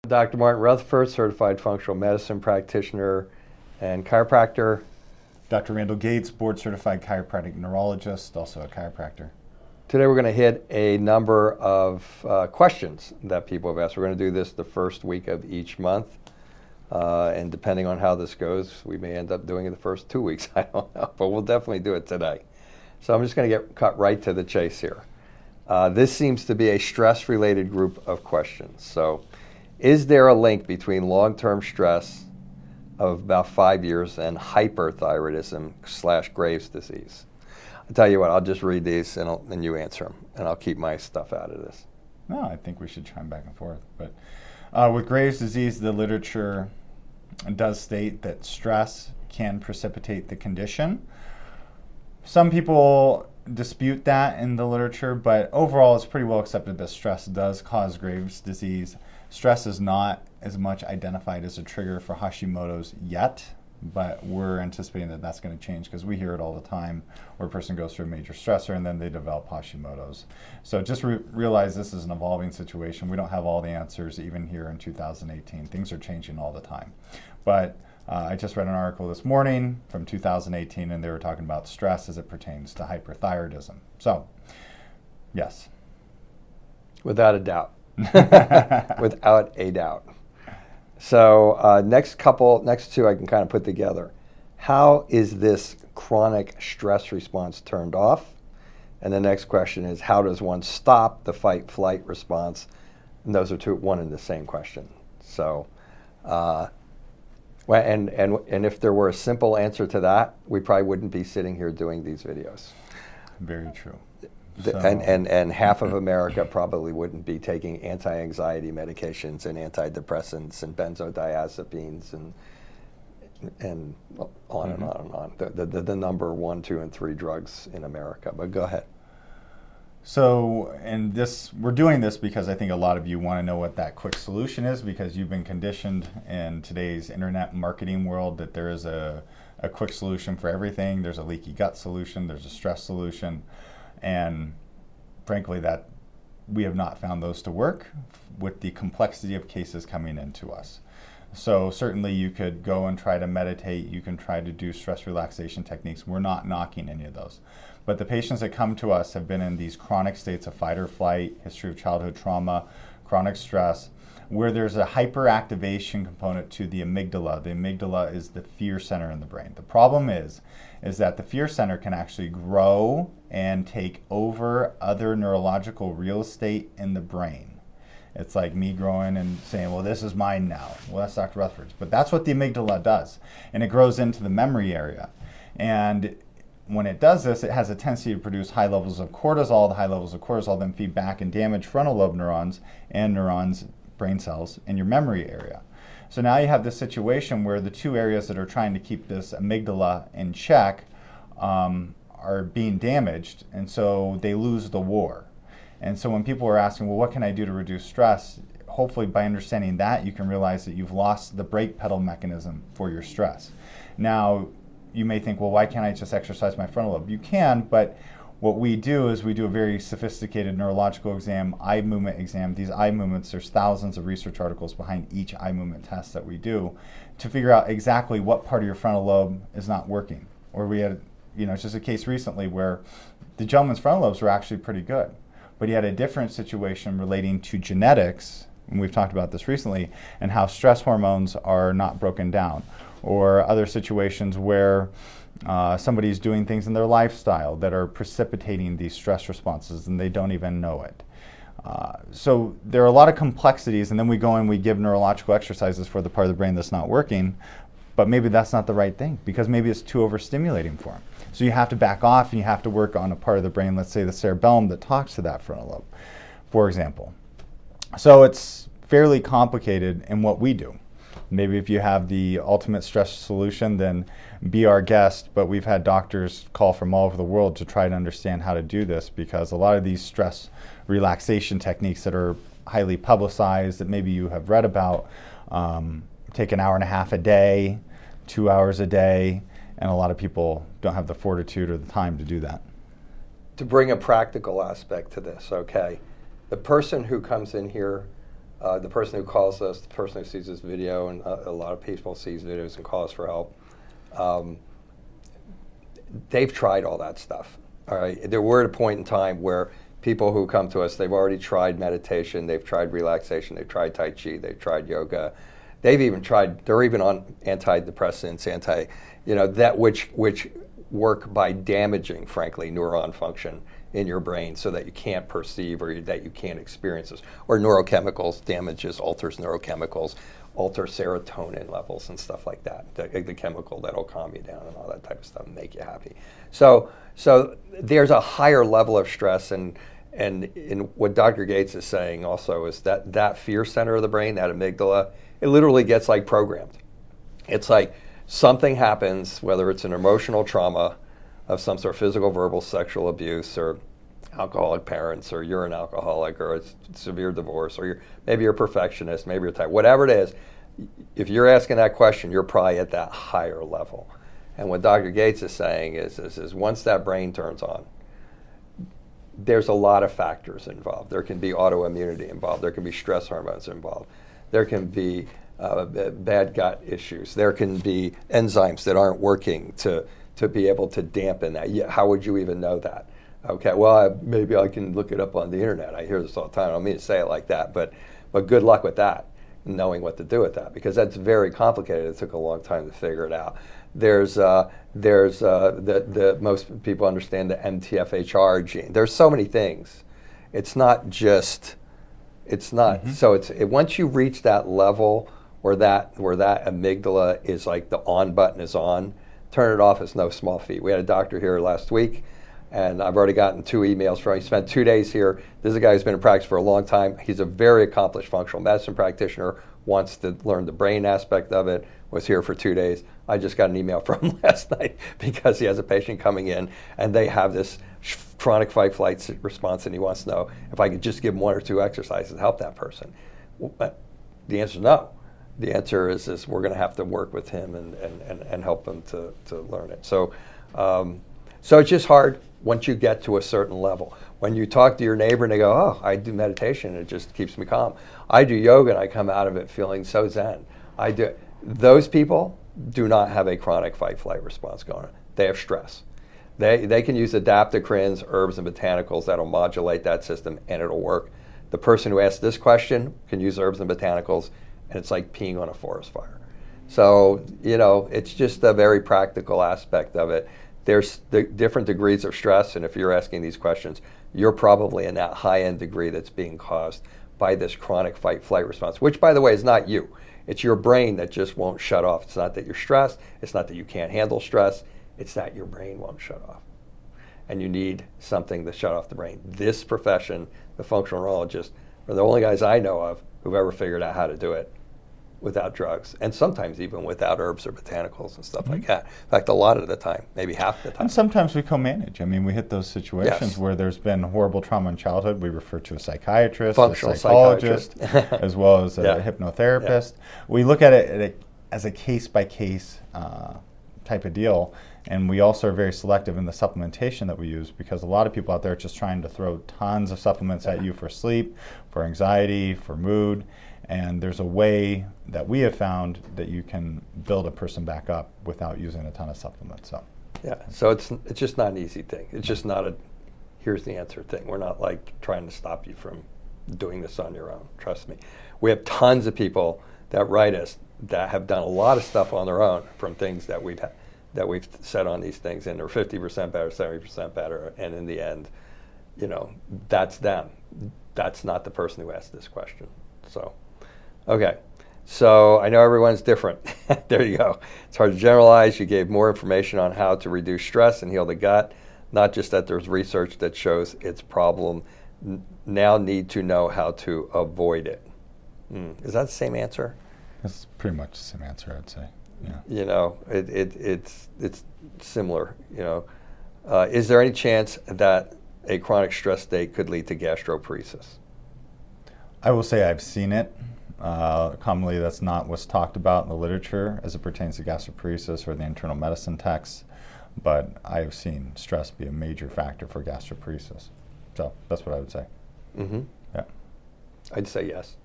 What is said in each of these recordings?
Dr. Martin Rutherford, certified functional medicine practitioner and chiropractor. Dr. Randall Gates, board certified chiropractic neurologist, also a chiropractor. Today we're going to hit a number of questions that people have asked. We're going to do this the first week of each month. And depending on how this goes, we may end up doing it the first 2 weeks. I don't know, but we'll definitely do it today. So I'm just going to get cut right to the chase here. This seems to be a stress-related group of questions. So is there a link between long-term stress of about 5 years and hyperthyroidism / Graves' disease? I'll tell you what, I'll just read these and you answer them, and I'll keep my stuff out of this. No, I think we should chime back and forth. But with Graves' disease, the literature does state that stress can precipitate the condition. Some people dispute that in the literature, but overall it's pretty well accepted that stress does cause Graves' disease. Stress is not as much identified as a trigger for Hashimoto's yet, but we're anticipating that that's going to change because we hear it all the time where a person goes through a major stressor and then they develop Hashimoto's. So just realize this is an evolving situation. We don't have all the answers even here in 2018. Things are changing all the time. But I just read an article this morning from 2018 and they were talking about stress as it pertains to hyperthyroidism. So, yes. Without a doubt. Without a doubt. So next two I can kind of put together. How is this chronic stress response turned off? And the next question is, how does one stop the fight-flight response? And those are one and the same question. So, and if there were a simple answer to that, we probably wouldn't be sitting here doing these videos. Very true. And half of America probably wouldn't be taking anti-anxiety medications and antidepressants and benzodiazepines and on and on and on. The number 1, 2, and 3 drugs in America. But go ahead. So, we're doing this because I think a lot of you want to know what that quick solution is, because you've been conditioned in today's internet marketing world that there is a quick solution for everything. There's a leaky gut solution. There's a stress solution. And frankly, that we have not found those to work with the complexity of cases coming into us. So certainly you could go and try to meditate. You can try to do stress relaxation techniques. We're not knocking any of those. But the patients that come to us have been in these chronic states of fight or flight, history of childhood trauma, chronic stress, where there's a hyperactivation component to the amygdala. The amygdala is the fear center in the brain. The problem is that the fear center can actually grow and take over other neurological real estate in the brain. It's like me growing and saying, well, this is mine now. Well, that's Dr. Rutherford's. But that's what the amygdala does. And it grows into the memory area. And when it does this, it has a tendency to produce high levels of cortisol. The high levels of cortisol then feed back and damage frontal lobe neurons and brain cells in your memory area. So now you have this situation where the two areas that are trying to keep this amygdala in check are being damaged, and so they lose the war. And so when people are asking, well, what can I do to reduce stress? Hopefully by understanding that, you can realize that you've lost the brake pedal mechanism for your stress. Now, you may think, well, why can't I just exercise my frontal lobe? You can, but what we do is we do a very sophisticated neurological exam, eye movement exam. These eye movements, there's thousands of research articles behind each eye movement test that we do to figure out exactly what part of your frontal lobe is not working. Or we had, it's just a case recently where the gentleman's frontal lobes were actually pretty good, but he had a different situation relating to genetics, and we've talked about this recently, and how stress hormones are not broken down, or other situations where somebody's doing things in their lifestyle that are precipitating these stress responses and they don't even know it. So there are a lot of complexities, and then we go and we give neurological exercises for the part of the brain that's not working, but maybe that's not the right thing because maybe it's too overstimulating for them. So you have to back off and you have to work on a part of the brain, let's say the cerebellum, that talks to that frontal lobe, for example. So it's fairly complicated in what we do. Maybe if you have the ultimate stress solution, then be our guest, but we've had doctors call from all over the world to try to understand how to do this, because a lot of these stress relaxation techniques that are highly publicized that maybe you have read about take an hour and a half a day, 2 hours a day, and a lot of people don't have the fortitude or the time to do that. To bring a practical aspect to this, okay, the person who comes in here The person who calls us, the person who sees this video, and a lot of people see these videos and call us for help, they've tried all that stuff. All right, we're at a point in time where people who come to us, they've already tried meditation, they've tried relaxation, they've tried Tai Chi, they've tried yoga, they've even tried. They're even on antidepressants, that which work by damaging, frankly, neuron function in your brain so that you can't perceive or that you can't experience this. Or neurochemicals damages, alters neurochemicals, alter serotonin levels and stuff like that, the chemical that'll calm you down and all that type of stuff and make you happy. So there's a higher level of stress, and what Dr. Gates is saying also is that fear center of the brain, that amygdala, it literally gets like programmed. It's like something happens, whether it's an emotional trauma of some sort, physical, verbal, sexual abuse, or alcoholic parents, or you're an alcoholic, or it's severe divorce, or maybe you're a perfectionist, maybe you're type, whatever it is, if you're asking that question, you're probably at that higher level. And what Dr. Gates is saying is once that brain turns on, there's a lot of factors involved. There can be autoimmunity involved. There can be stress hormones involved. There can be bad gut issues. There can be enzymes that aren't working to be able to dampen that. How would you even know that? Okay, well, maybe I can look it up on the internet. I hear this all the time. I don't mean to say it like that, but good luck with that, knowing what to do with that, because that's very complicated. It took a long time to figure it out. There's most people understand the MTHFR gene. There's so many things. It's not just. It's not. Mm-hmm. So once you reach that level where that amygdala is like the on button is on, turn it off is no small feat. We had a doctor here last week, and I've already gotten 2 emails from him. He spent 2 days here. This is a guy who's been in practice for a long time. He's a very accomplished functional medicine practitioner, wants to learn the brain aspect of it, was here for 2 days. I just got an email from him last night because he has a patient coming in, and they have this chronic fight-flight response, and he wants to know if I could just give him 1 or 2 exercises to help that person. But the answer is no. The answer is we're going to have to work with him and help him to learn it. So it's just hard once you get to a certain level. When you talk to your neighbor and they go, oh, I do meditation, it just keeps me calm. I do yoga and I come out of it feeling so zen. Those people do not have a chronic fight-flight response going on. They have stress. They can use adaptocrines, herbs, and botanicals that'll modulate that system, and it'll work. The person who asked this question can use herbs and botanicals, and it's like peeing on a forest fire. So, it's just a very practical aspect of it. There's the different degrees of stress, and if you're asking these questions, you're probably in that high-end degree that's being caused by this chronic fight-flight response, which, by the way, is not you. It's your brain that just won't shut off. It's not that you're stressed. It's not that you can't handle stress. It's that your brain won't shut off. And you need something to shut off the brain. This profession, the functional neurologists, are the only guys I know of who've ever figured out how to do it without drugs, and sometimes even without herbs or botanicals and stuff like that. In fact, a lot of the time, maybe half the time. And sometimes we co-manage. I mean, we hit those situations where there's been horrible trauma in childhood. We refer to a psychiatrist, functional a psychologist, as well as a hypnotherapist. We look at it as a case-by-case type of deal, and we also are very selective in the supplementation that we use, because a lot of people out there are just trying to throw tons of supplements at you for sleep, for anxiety, for mood. And there's a way that we have found that you can build a person back up without using a ton of supplements. So it's just not an easy thing. It's just not a here's the answer thing. We're not like trying to stop you from doing this on your own. Trust me. We have tons of people that write us that have done a lot of stuff on their own from things that we've said on these things, and they're 50% better, 70% better, and in the end, that's them. That's not the person who asked this question. So. Okay, so I know everyone's different. There you go. It's hard to generalize. You gave more information on how to reduce stress and heal the gut, not just that there's research that shows its problem. Now need to know how to avoid it. Is that the same answer? It's pretty much the same answer, I'd say. Yeah. It's similar. Is there any chance that a chronic stress state could lead to gastroparesis? I will say I've seen it. Commonly, that's not what's talked about in the literature as it pertains to gastroparesis or the internal medicine texts, but I've seen stress be a major factor for gastroparesis. So that's what I would say. Mm-hmm. Yeah. I'd say yes.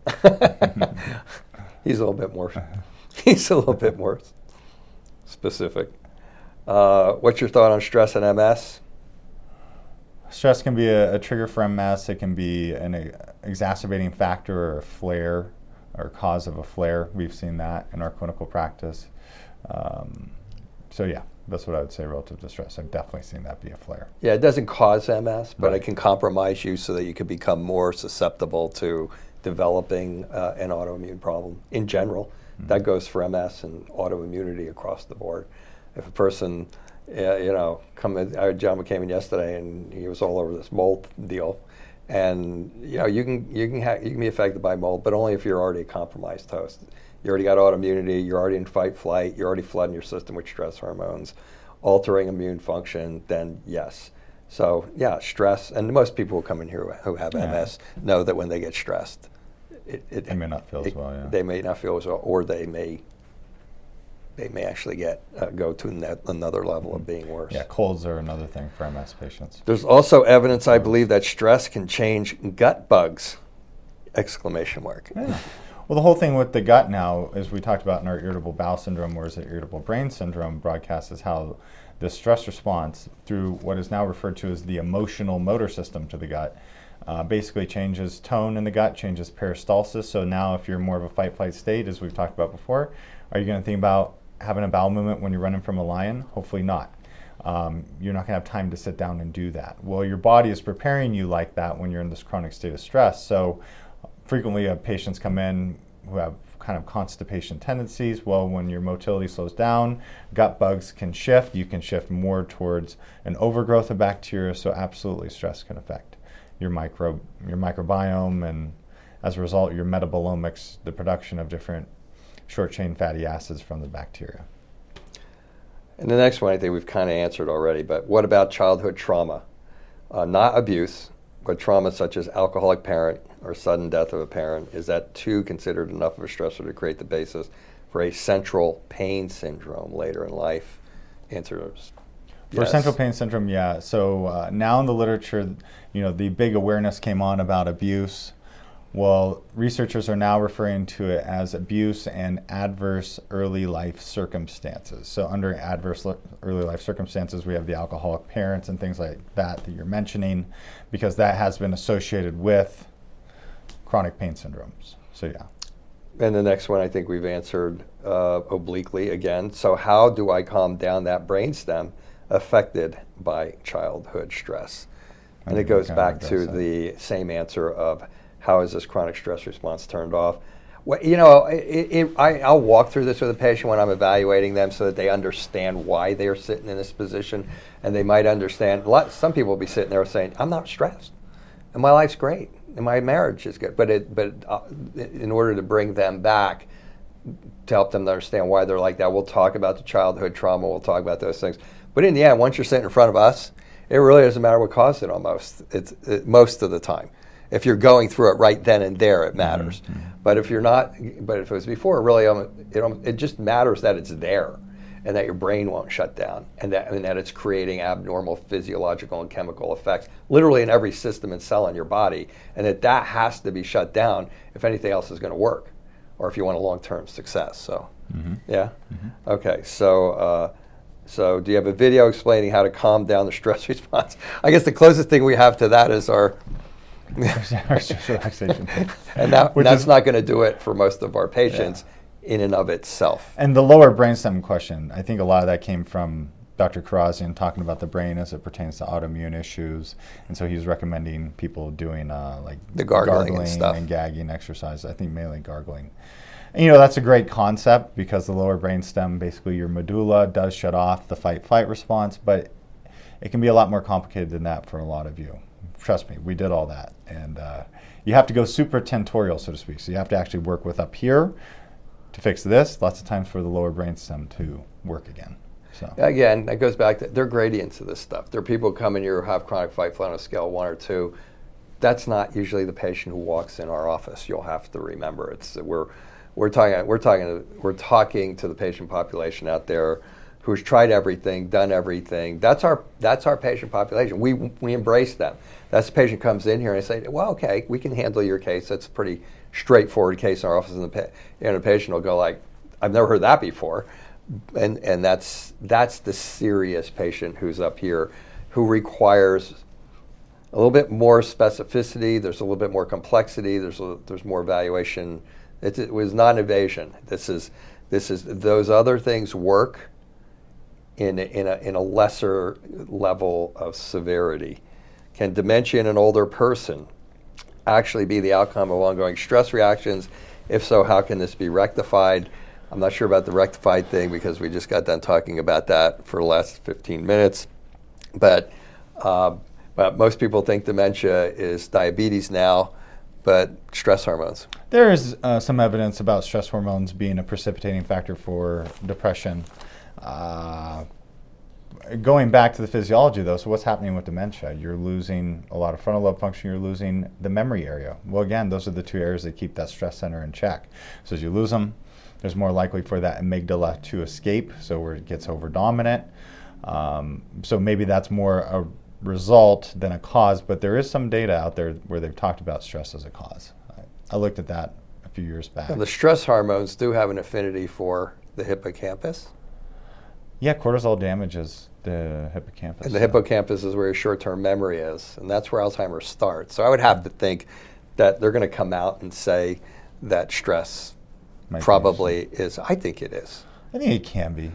He's a little bit more. He's a little bit more specific. What's your thought on stress and MS? Stress can be a trigger for MS. It can be an exacerbating factor or a flare or cause of a flare. We've seen that in our clinical practice. So yeah, that's what I would say relative to stress. I've definitely seen that be a flare. Yeah, it doesn't cause MS, but Right. it can compromise you so that you could become more susceptible to developing an autoimmune problem in general. Mm-hmm. That goes for MS and autoimmunity across the board. If a person, our gentleman came in yesterday and he was all over this mold deal, and you can be affected by mold, but only if you're already a compromised host. You already got autoimmunity, you're already in fight, flight, you're already flooding your system with stress hormones, altering immune function, then yes. So yeah, stress, and most people who come in here who have MS know that when they get stressed, they may not feel as well, yeah. They may not feel as well, or they may actually go to another level of being worse. Yeah, colds are another thing for MS patients. There's also evidence, I believe, that stress can change gut bugs! Exclamation mark. Yeah. Well, the whole thing with the gut now, as we talked about in our irritable bowel syndrome, or is it irritable brain syndrome broadcast, is how the stress response through what is now referred to as the emotional motor system to the gut basically changes tone in the gut, changes peristalsis. So now if you're more of a fight-flight state, as we've talked about before, are you going to think about having a bowel movement when you're running from a lion? Hopefully not. You're not going to have time to sit down and do that. Well, your body is preparing you like that when you're in this chronic state of stress. So frequently patients come in who have kind of constipation tendencies. Well, when your motility slows down, gut bugs can shift. You can shift more towards an overgrowth of bacteria. So absolutely, stress can affect your microbiome, and as a result, your metabolomics, the production of different short-chain fatty acids from the bacteria. And the next one I think we've kind of answered already, but what about childhood trauma? Not abuse, but trauma such as alcoholic parent or sudden death of a parent. Is that too considered enough of a stressor to create the basis for a central pain syndrome later in life? Answer is For yes. central pain syndrome, yeah. So now in the literature, the big awareness came on about abuse. Well, researchers are now referring to it as abuse and adverse early life circumstances. So under adverse early life circumstances, we have the alcoholic parents and things like that you're mentioning, because that has been associated with chronic pain syndromes. So yeah. And the next one I think we've answered obliquely again. So how do I calm down that brainstem affected by childhood stress? And it goes back to the same answer of how is this chronic stress response turned off? Well, I'll walk through this with a patient when I'm evaluating them so that they understand why they're sitting in this position, and they might understand. Some people will be sitting there saying, "I'm not stressed, and my life's great, and my marriage is good." But in order to bring them back, to help them understand why they're like that, we'll talk about the childhood trauma. We'll talk about those things. But in the end, once you're sitting in front of us, it really doesn't matter what caused it. Most of the time. If you're going through it right then and there, it matters. Mm-hmm. But if you're not, but if it was before, really, it just matters that it's there, and that your brain won't shut down, and that it's creating abnormal physiological and chemical effects, literally in every system and cell in your body, and that has to be shut down if anything else is going to work, or if you want a long-term success. So, yeah, okay. So do you have a video explaining how to calm down the stress response? I guess the closest thing we have to that is our stress relaxation. And that's not going to do it for most of our patients in and of itself. And the lower brainstem question, I think a lot of that came from Dr. Karazian talking about the brain as it pertains to autoimmune issues. And so he's recommending people doing like the gargling and stuff, and gagging exercise. I think mainly gargling. And, that's a great concept, because the lower brainstem, basically your medulla, does shut off the fight-flight response, but it can be a lot more complicated than that for a lot of you. Trust me, we did all that. And you have to go supratentorial, so to speak. So you have to actually work with up here to fix this. Lots of times for the lower brainstem to work again. So again, that goes back to, there are gradients of this stuff. There are people who come in here who have chronic fight-flight on a scale of 1 or 2. That's not usually the patient who walks in our office. You'll have to remember, we're talking to the patient population out there who's tried everything, done everything. That's our patient population. We embrace them. That's the patient comes in here and I say, well, okay, we can handle your case. That's a pretty straightforward case in our office, and the patient will go like, I've never heard that before, and that's the serious patient who's up here, who requires a little bit more specificity. There's a little bit more complexity. There's more evaluation. It was not invasion. This is those other things work in a lesser level of severity. Can dementia in an older person actually be the outcome of ongoing stress reactions? If so, how can this be rectified? I'm not sure about the rectified thing because we just got done talking about that for the last 15 minutes. But most people think dementia is diabetes now, but stress hormones. There is some evidence about stress hormones being a precipitating factor for depression. Going back to the physiology, though, so what's happening with dementia? You're losing a lot of frontal lobe function. You're losing the memory area. Well, again, those are the two areas that keep that stress center in check. So as you lose them, there's more likely for that amygdala to escape, so where it gets over-dominant. So maybe that's more a result than a cause, but there is some data out there where they've talked about stress as a cause. I looked at that a few years back. And the stress hormones do have an affinity for the hippocampus. Yeah, cortisol damages the hippocampus. And the hippocampus is where your short-term memory is, and that's where Alzheimer's starts. So I would have to think that they're going to come out and say that stress probably is. I think it is. I think it can be.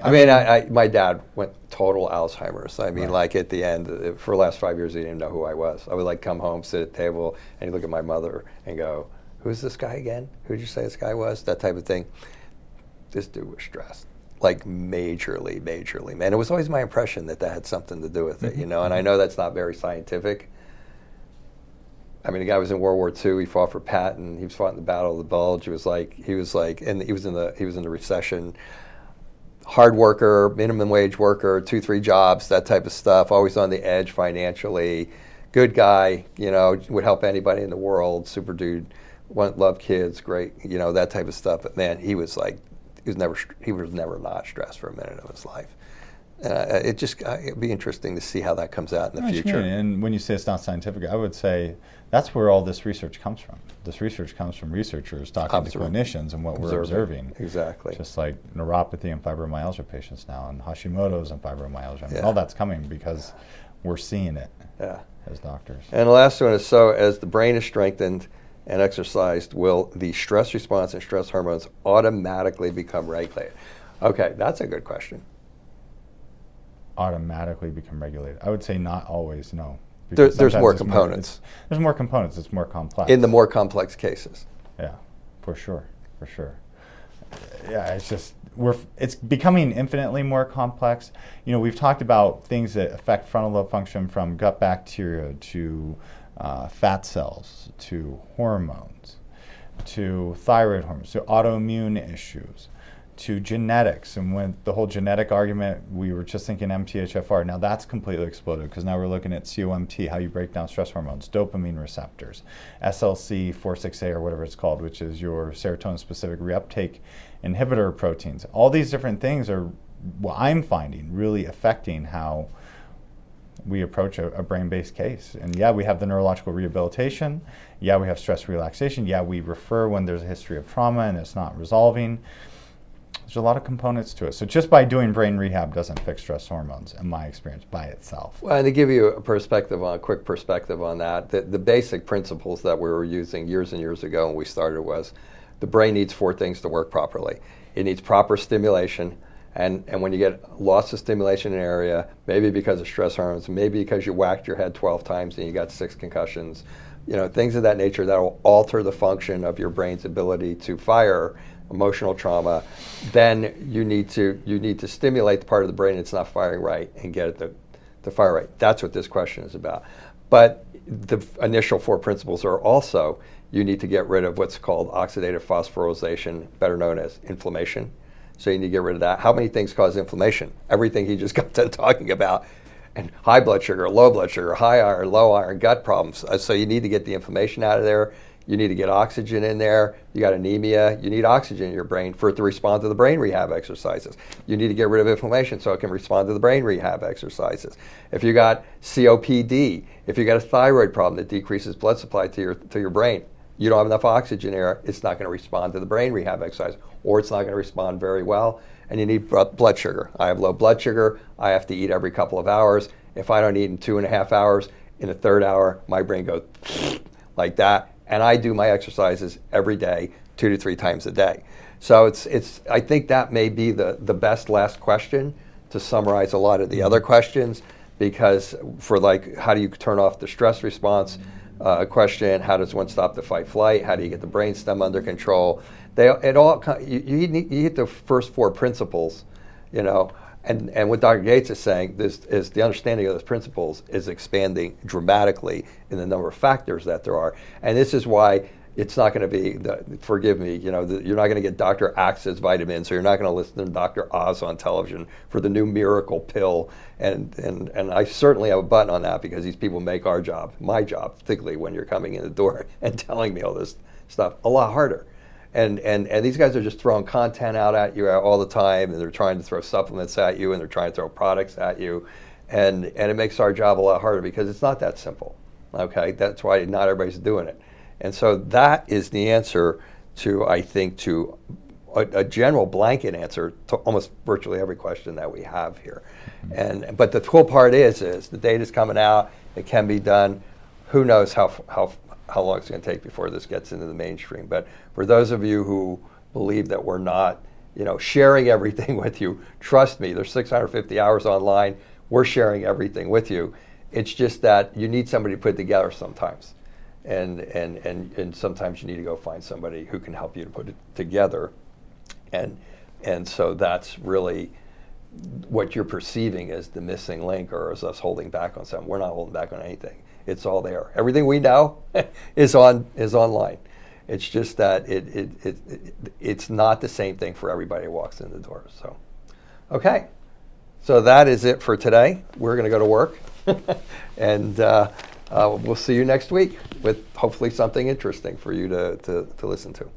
I mean, my dad went total Alzheimer's. I mean, like at the end, for the last 5 years, he didn't know who I was. I would like come home, sit at the table, and he'd look at my mother and go, who's this guy again? Who'd you say this guy was? That type of thing. This dude was stressed. Like majorly. Man, it was always my impression that had something to do with it, and I know that's not very scientific. I mean, the guy was in World War II. He fought for Patton. He fought in the Battle of the Bulge. He was like, and he was in the recession. Hard worker, minimum wage worker, 2-3 jobs, that type of stuff. Always on the edge financially. Good guy, would help anybody in the world. Super dude, loved kids, great, that type of stuff. But man, he was never not stressed for a minute of his life. It'd be interesting to see how that comes out in the future. And when you say it's not scientific, I would say that's where all this research comes from. This research comes from researchers talking to clinicians and what we're observing. Exactly. Just like neuropathy and fibromyalgia patients now, and Hashimoto's and fibromyalgia. I mean, all that's coming because we're seeing it as doctors. And the last one is, so as the brain is strengthened and exercised, will the stress response and stress hormones automatically become regulated? Okay, that's a good question. Automatically become regulated? I would say not always, no. There's more components. There's more components. It's more complex. In the more complex cases. Yeah, for sure. Yeah, it's becoming infinitely more complex. We've talked about things that affect frontal lobe function, from gut bacteria to fat cells to hormones to thyroid hormones to autoimmune issues to genetics. And when the whole genetic argument, we were just thinking MTHFR. Now that's completely exploded because now we're looking at COMT, how you break down stress hormones, dopamine receptors, SLC46A or whatever it's called, which is your serotonin-specific reuptake inhibitor proteins. All these different things are, what I'm finding, really affecting how we approach a brain-based case. And yeah, we have the neurological rehabilitation. Yeah, we have stress relaxation. Yeah, we refer when there's a history of trauma and it's not resolving. There's a lot of components to it. So just by doing brain rehab doesn't fix stress hormones, in my experience, by itself. Well, and to give you a quick perspective on that, the basic principles that we were using years and years ago when we started was the brain needs 4 things to work properly. It needs proper stimulation, and when you get loss of stimulation in an area, maybe because of stress hormones, maybe because you whacked your head 12 times and you got 6 concussions, things of that nature that will alter the function of your brain's ability to fire emotional trauma, then you need to stimulate the part of the brain that's not firing right and get it to fire right. That's what this question is about. But the initial 4 principles are also, you need to get rid of what's called oxidative phosphorylation, better known as inflammation. So you need to get rid of that. How many things cause inflammation? Everything he just got done talking about. And high blood sugar, low blood sugar, high iron, low iron, gut problems. So you need to get the inflammation out of there. You need to get oxygen in there. You got anemia. You need oxygen in your brain for it to respond to the brain rehab exercises. You need to get rid of inflammation so it can respond to the brain rehab exercises. If you got COPD, if you got a thyroid problem that decreases blood supply to your brain, you don't have enough oxygen there, it's not going to respond to the brain rehab exercise, or it's not going to respond very well, and you need blood sugar. I have low blood sugar. I have to eat every couple of hours. If I don't eat in 2.5 hours, in the third hour, my brain goes like that, and I do my exercises every day, 2 to 3 times a day. So it's. I think that may be the best last question to summarize a lot of the other questions, because for like, how do you turn off the stress response question, how does one stop the fight flight, how do you get the brainstem under control, you hit the first 4 principles, you know, and what Dr. Gates is saying is the understanding of those principles is expanding dramatically in the number of factors that there are, and this is why it's not going to be, forgive me, you know, you're not going to get Dr. Axe's vitamins, or you're not going to listen to Dr. Oz on television for the new miracle pill. And I certainly have a button on that, because these people make our job, my job, particularly when you're coming in the door and telling me all this stuff, a lot harder. And these guys are just throwing content out at you all the time, and they're trying to throw supplements at you, and they're trying to throw products at you. And it makes our job a lot harder, because it's not that simple. Okay, that's why not everybody's doing it. And so that is the answer to, I think, to a general blanket answer to almost virtually every question that we have here. But the cool part is the data's coming out. It can be done. Who knows how long it's going to take before this gets into the mainstream. But for those of you who believe that we're not, you know, sharing everything with you, trust me, there's 650 hours online. We're sharing everything with you. It's just that you need somebody to put it together sometimes. And sometimes you need to go find somebody who can help you to put it together. And so that's really what you're perceiving as the missing link, or as us holding back on something. We're not holding back on anything. It's all there. Everything we know is online. It's just that it's not the same thing for everybody who walks in the door. So, okay. So that is it for today. We're going to go to work. And we'll see you next week with hopefully something interesting for you to listen to.